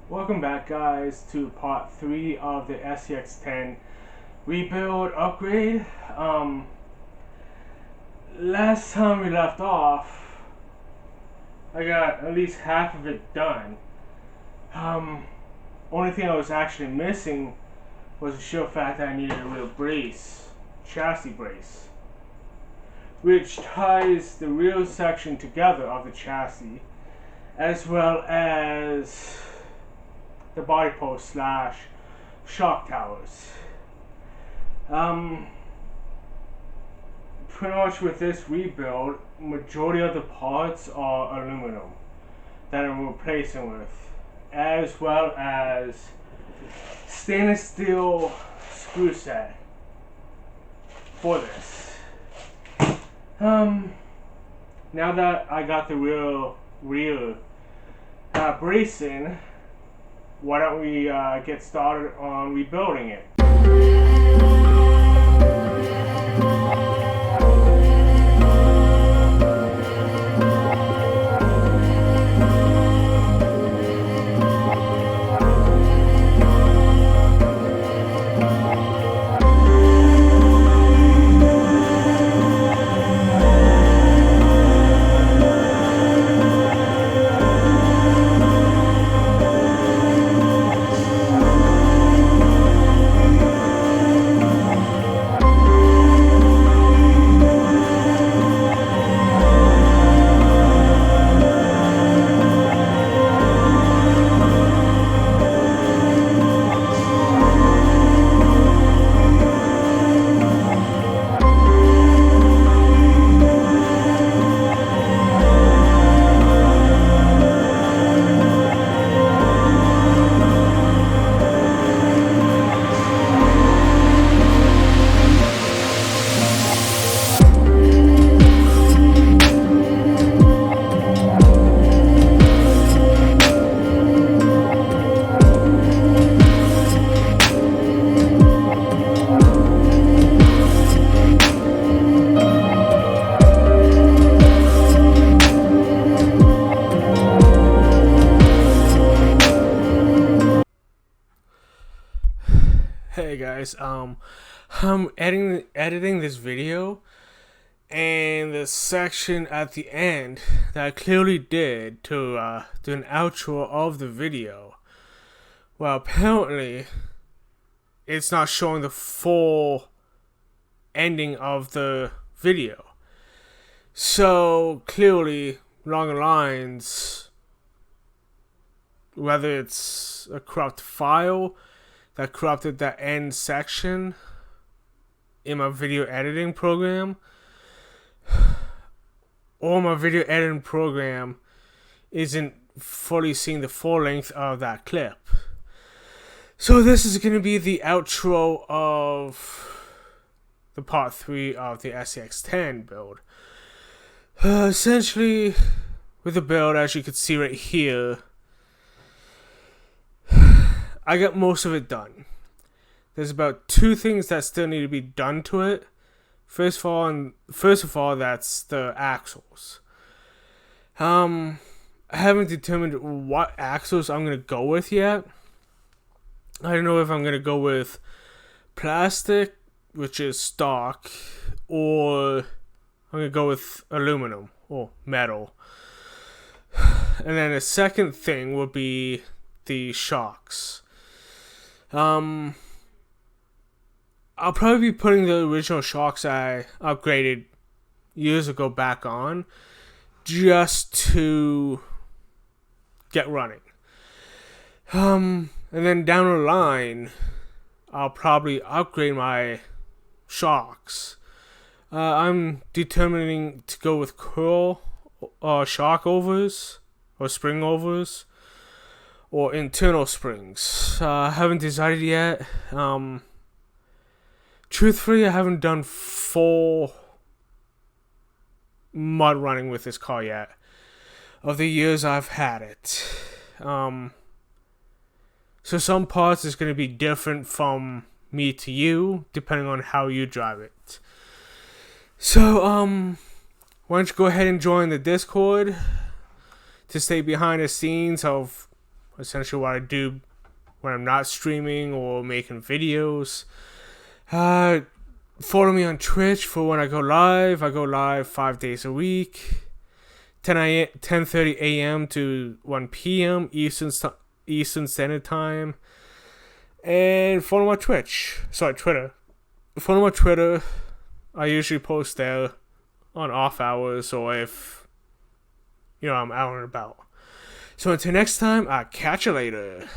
Welcome back, guys, to part 3 of the SCX10 rebuild upgrade. Last time we left off, I got at least half of it done. Only thing I was actually missing was the sheer fact that I needed a real brace, chassis brace, which ties the rear section together of the chassis, as well as the body post slash shock towers. Pretty much with this rebuild, majority of the parts are aluminum that I'm replacing with, as well as stainless steel screw set for this. Now that I got the rear bracing, why don't we get started on rebuilding it? Hey guys, I'm editing this video, and the section at the end that I clearly did to do an outro of the video, well, apparently it's not showing the full ending of the video. So clearly, along the lines, whether it's a corrupt file that corrupted that end section in my video editing program, or my video editing program isn't fully seeing the full length of that clip. So this is going to be the outro of the part 3 of the SCX10 build. Essentially, with the build, as you can see right here, I got most of it done. There's about 2 things that still need to be done to it. First of all, that's the axles. I haven't determined what axles I'm gonna go with yet. I don't know if I'm gonna go with plastic, which is stock, or I'm gonna go with aluminum or metal. And then the second thing would be the shocks. I'll probably be putting the original shocks I upgraded years ago back on, just to get running. And then down the line, I'll probably upgrade my shocks. I'm determining to go with curl shock overs or spring overs, or internal springs. I haven't decided yet. Truthfully, I haven't done full mud running with this car yet, of the years I've had it. So some parts is going to be different from me to you, depending on how you drive it. So, why don't you go ahead and join the Discord to stay behind the scenes of essentially what I do when I'm not streaming or making videos. Follow me on Twitch for when I go live. I go live 5 days a week, 10:30 a.m. to 1 p.m. Eastern Standard Time. And follow my Twitter. Follow my Twitter. I usually post there on off hours or if, I'm out and about. So until next time, I'll catch you later.